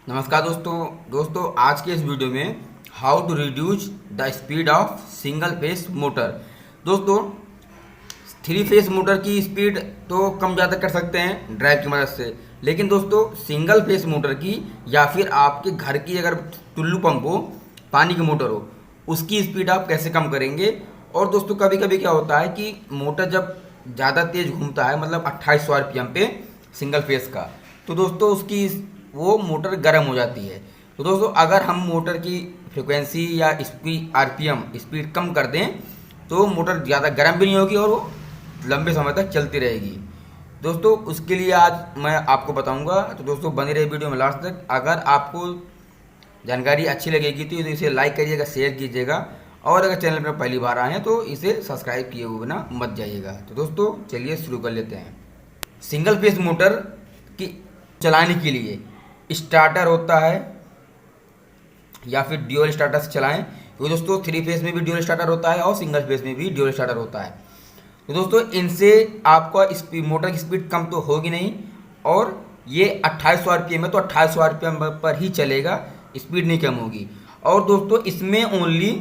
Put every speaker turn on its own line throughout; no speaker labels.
नमस्कार दोस्तों आज के इस वीडियो में how to reduce the speed of single phase motor. दोस्तों, थ्री फेस मोटर की स्पीड तो कम ज़्यादा कर सकते हैं ड्राइव की मदद से, लेकिन दोस्तों सिंगल फेस मोटर की या फिर आपके घर की अगर टुल्लू पंप हो, पानी की मोटर हो, उसकी स्पीड आप कैसे कम करेंगे। और दोस्तों कभी कभी क्या होता है कि मोटर जब ज़्यादा तेज़ घूमता है, मतलब 2800 आरपीएम पे सिंगल फेस का, तो दोस्तों उसकी वो मोटर गर्म हो जाती है। तो दोस्तों अगर हम मोटर की फ्रिक्वेंसी या स्पीड आरपीएम स्पीड कम कर दें तो मोटर ज़्यादा गर्म भी नहीं होगी और वो लंबे समय तक चलती रहेगी। दोस्तों उसके लिए आज मैं आपको बताऊंगा, तो दोस्तों बने रहे वीडियो में लास्ट तक। अगर आपको जानकारी अच्छी लगेगी तो इसे लाइक करिएगा, शेयर कीजिएगा, और अगर चैनल पर पहली बार आए हैं तो इसे सब्सक्राइब किए हुए बिना मत जाइएगा। तो दोस्तों चलिए शुरू कर लेते हैं। सिंगल फेस मोटर की चलाने के लिए स्टार्टर होता है या फिर ड्यूअल स्टार्टर से चलाएं, क्योंकि दोस्तों थ्री फेस में भी ड्यूअल स्टार्टर होता है और सिंगल फेस में भी ड्यूअल स्टार्टर होता है। तो दोस्तों इनसे आपका मोटर की स्पीड कम तो होगी नहीं, और ये 2800 आरपीएम है तो 2800 आरपीएम पर ही चलेगा, स्पीड नहीं कम होगी। और दोस्तों इसमें ओनली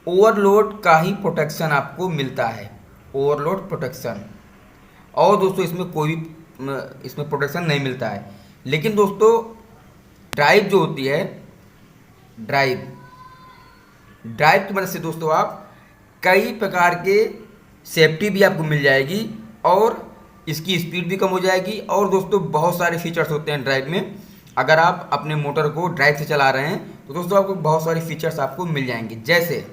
ओवरलोड का ही प्रोटेक्शन आपको मिलता है, ओवरलोड प्रोटेक्शन। और दोस्तों इसमें कोई भी इसमें प्रोटेक्शन नहीं मिलता है। लेकिन दोस्तों ड्राइव जो होती है, ड्राइव ड्राइव की मदद से दोस्तों आप कई प्रकार के सेफ्टी भी आपको मिल जाएगी और इसकी स्पीड भी कम हो जाएगी। और दोस्तों बहुत सारे फीचर्स होते हैं ड्राइव में। अगर आप अपने मोटर को ड्राइव से चला रहे हैं तो दोस्तों आपको बहुत सारे फीचर्स आपको मिल जाएंगे, जैसे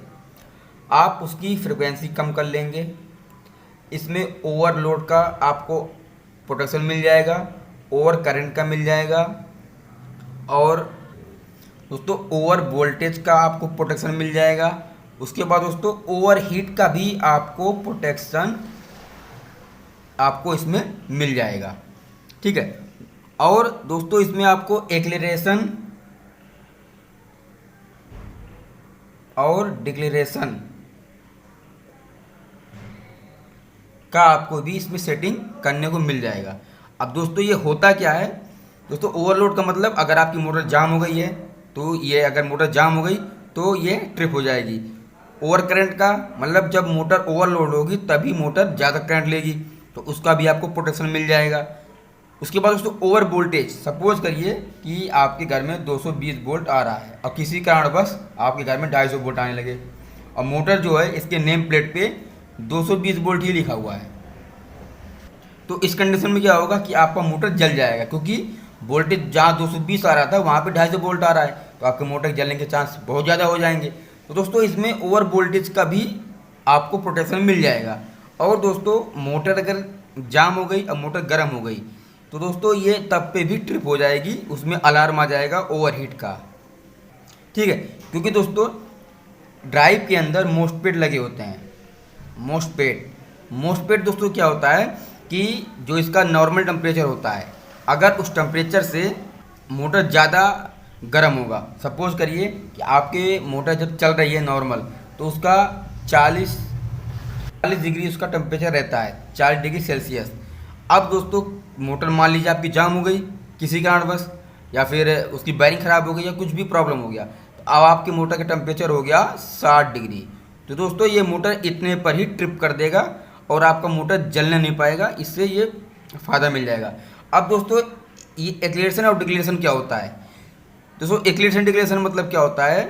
आप उसकी फ्रिक्वेंसी कम कर लेंगे, इसमें ओवरलोड का आपको प्रोटेक्शन मिल जाएगा, ओवर करंट का मिल जाएगा, और दोस्तों ओवर वोल्टेज का आपको प्रोटेक्शन मिल जाएगा। उसके बाद दोस्तों ओवर हीट का भी आपको प्रोटेक्शन आपको इसमें मिल जाएगा, ठीक है। और दोस्तों इसमें आपको एक्लेरेशन और डिक्लेरेशन का आपको भी इसमें सेटिंग करने को मिल जाएगा। अब दोस्तों ये होता क्या है, दोस्तों ओवरलोड का मतलब अगर आपकी मोटर जाम हो गई है तो ये, अगर मोटर जाम हो गई तो ये ट्रिप हो जाएगी। ओवर करंट का मतलब जब मोटर ओवरलोड होगी तभी मोटर ज़्यादा करंट लेगी, तो उसका भी आपको प्रोटेक्शन मिल जाएगा। उसके बाद दोस्तों ओवर वोल्टेज, सपोज करिए कि आपके घर में 220 वोल्ट आ रहा है और किसी कारणवश आपके घर में 250 वोल्ट आने लगे, और मोटर जो है इसके नेम प्लेट पे 220 वोल्ट ही लिखा हुआ है, तो इस कंडीशन में क्या होगा कि आपका मोटर जल जाएगा, क्योंकि वोल्टेज जहाँ 220 आ रहा था वहाँ पे 250 वोल्ट आ रहा है, तो आपके मोटर जलने के चांस बहुत ज़्यादा हो जाएंगे। तो दोस्तों इसमें ओवर वोल्टेज का भी आपको प्रोटेक्शन मिल जाएगा। और दोस्तों मोटर अगर जाम हो गई और मोटर गर्म हो गई तो दोस्तों ये तब पे भी ट्रिप हो जाएगी, उसमें अलार्म आ जाएगा ओवरहीट का, ठीक है। क्योंकि दोस्तों ड्राइव के अंदर मोस्टपेड लगे होते हैं। मोस्टपेड दोस्तों क्या होता है कि जो इसका नॉर्मल टेम्परेचर होता है, अगर उस टेम्परेचर से मोटर ज़्यादा गर्म होगा, सपोज करिए कि आपके मोटर जब चल रही है नॉर्मल, तो उसका 40 डिग्री उसका टेम्परेचर रहता है, 40 डिग्री सेल्सियस। अब दोस्तों मोटर मान लीजिए आपकी जाम हो गई किसी कारणवश, या फिर उसकी वायरिंग ख़राब हो गई या कुछ भी प्रॉब्लम हो गया, तो अब आपके मोटर का टेम्परेचर हो गया 60 डिग्री। तो दोस्तों ये मोटर इतने पर ही ट्रिप कर देगा और आपका मोटर जलने नहीं पाएगा, इससे ये फ़ायदा मिल जाएगा। अब दोस्तों ये एक्लेरेशन और डिक्लेरेशन क्या होता है, दोस्तों एक्लेरेशन डिक्लेरेशन मतलब क्या होता है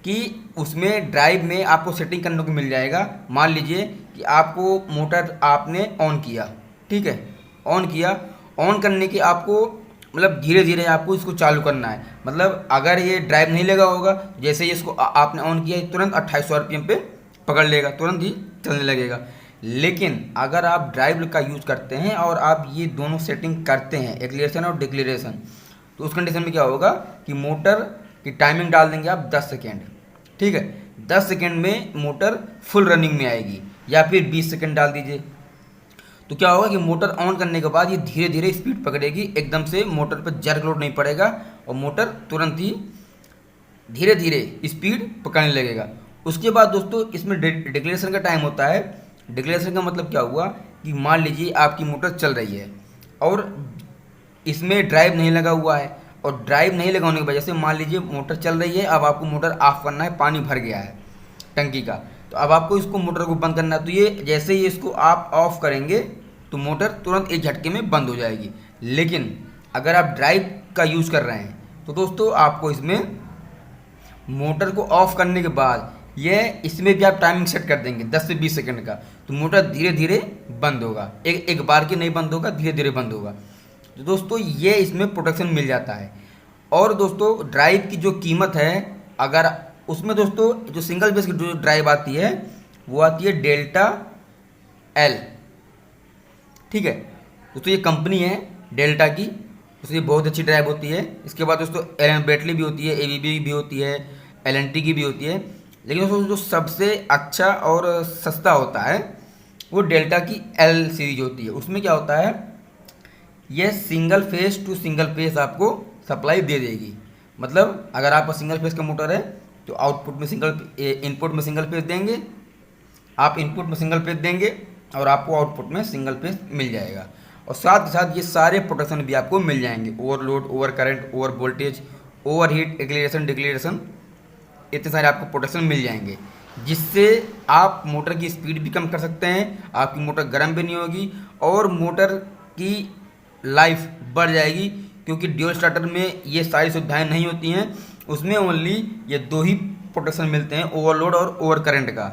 कि उसमें ड्राइव में आपको सेटिंग करने को मिल जाएगा। मान लीजिए कि आपको मोटर आपने ऑन किया, ठीक है, ऑन किया, ऑन करने के आपको मतलब धीरे धीरे आपको इसको चालू करना है। मतलब अगर ये ड्राइव नहीं लगा होगा, जैसे ही इसको आपने ऑन किया तुरंत 2800 आरपीएम पे पकड़ लेगा, तुरंत ही चलने लगेगा। लेकिन अगर आप ड्राइव का यूज़ करते हैं और आप ये दोनों सेटिंग करते हैं, एक्लेरेशन और डिक्लेरेशन, तो उस कंडीशन में क्या होगा कि मोटर की टाइमिंग डाल देंगे आप 10 सेकेंड, ठीक है। 10 सेकेंड में मोटर फुल रनिंग में आएगी, या फिर 20 सेकेंड डाल दीजिए, तो क्या होगा कि मोटर ऑन करने के बाद ये धीरे धीरे स्पीड पकड़ेगी, एकदम से मोटर पर जर्क लोड नहीं पड़ेगा और मोटर तुरंत ही धीरे धीरे स्पीड पकड़ने लगेगा। उसके बाद दोस्तों इसमें डिक्लेरेशन का टाइम होता है। डिक्लेरेशन का मतलब क्या हुआ कि मान लीजिए आपकी मोटर चल रही है और इसमें ड्राइव नहीं लगा हुआ है और ड्राइव नहीं लगाने की वजह से मान लीजिए मोटर चल रही है, अब आपको मोटर ऑफ करना है, पानी भर गया है टंकी का, तो अब आपको इसको मोटर को बंद करना है। तो ये जैसे ही इसको आप ऑफ करेंगे तो मोटर तुरंत एक झटके में बंद हो जाएगी। लेकिन अगर आप ड्राइव का यूज़ कर रहे हैं तो दोस्तों आपको इसमें मोटर को ऑफ करने के बाद इसमें भी आप टाइमिंग सेट कर देंगे 10 से 20 सेकंड का, तो मोटर धीरे धीरे बंद होगा, एक बार की नहीं बंद होगा, धीरे धीरे बंद होगा। तो दोस्तों ये इसमें प्रोटेक्शन मिल जाता है। और दोस्तों ड्राइव की जो कीमत है, अगर उसमें दोस्तों जो सिंगल बेस की जो ड्राइव आती है वो आती है डेल्टा एल, ठीक है। दोस्तों ये कंपनी है डेल्टा की, उसकी बहुत अच्छी ड्राइव होती है। इसके बाद दोस्तों बैटली भी होती है, एबीबी भी होती है, एलएनटी की भी होती है। लेकिन दोस्तों जो सबसे अच्छा और सस्ता होता है वो डेल्टा की एल सीरीज होती है। उसमें क्या होता है, यह single phase to single phase आपको सप्लाई दे देगी। मतलब अगर आपका सिंगल फेस का मोटर है तो आउटपुट में इनपुट में सिंगल फेस देंगे, आप इनपुट में सिंगल फेस देंगे और आपको आउटपुट में सिंगल फेस मिल जाएगा। और साथ ही साथ ये सारे प्रोटेक्शन भी आपको मिल जाएंगे, overload, over current, over voltage, over heat, declaration, इतने सारे आपको प्रोटेक्शन मिल जाएंगे, जिससे आप मोटर की स्पीड भी कम कर सकते हैं, आपकी मोटर गर्म भी नहीं होगी और मोटर की लाइफ बढ़ जाएगी। क्योंकि ड्यूल स्टार्टर में ये सारी सुविधाएं नहीं होती हैं, उसमें ओनली ये 2 ही प्रोटेक्शन मिलते हैं, ओवरलोड और ओवर करंट का।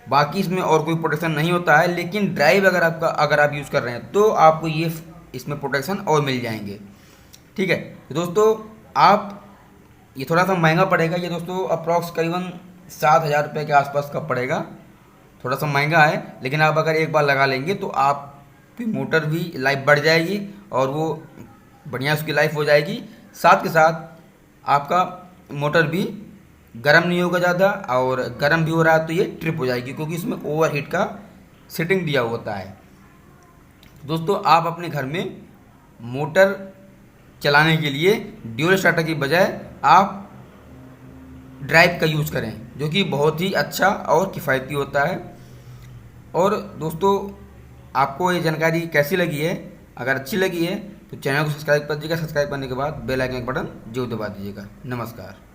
बाकी इसमें और कोई प्रोटेक्शन नहीं होता है। लेकिन ड्राइव अगर आप यूज़ कर रहे हैं तो आपको ये इसमें प्रोटेक्शन और मिल जाएंगे, ठीक है। तो दोस्तों आप ये थोड़ा सा महंगा पड़ेगा, ये दोस्तों अप्रॉक्स करीबन 7,000 रुपये के आसपास का पड़ेगा, थोड़ा सा महंगा है। लेकिन आप अगर एक बार लगा लेंगे तो आपकी मोटर भी लाइफ बढ़ जाएगी और वो बढ़िया उसकी लाइफ हो जाएगी। साथ के साथ आपका मोटर भी गर्म नहीं होगा ज़्यादा, और गर्म भी हो रहा है तो ये ट्रिप हो जाएगी, क्योंकि इसमें ओवरहीट का सेटिंग दिया होता है। दोस्तों आप अपने घर में मोटर चलाने के लिए ड्यूल स्टार्टर की बजाय आप ड्राइव का यूज़ करें, जो कि बहुत ही अच्छा और किफ़ायती होता है। और दोस्तों आपको ये जानकारी कैसी लगी है, अगर अच्छी लगी है तो चैनल को सब्सक्राइब कर दीजिएगा। सब्सक्राइब करने के बाद बेल आइकन का बटन जरूर दबा दीजिएगा। नमस्कार।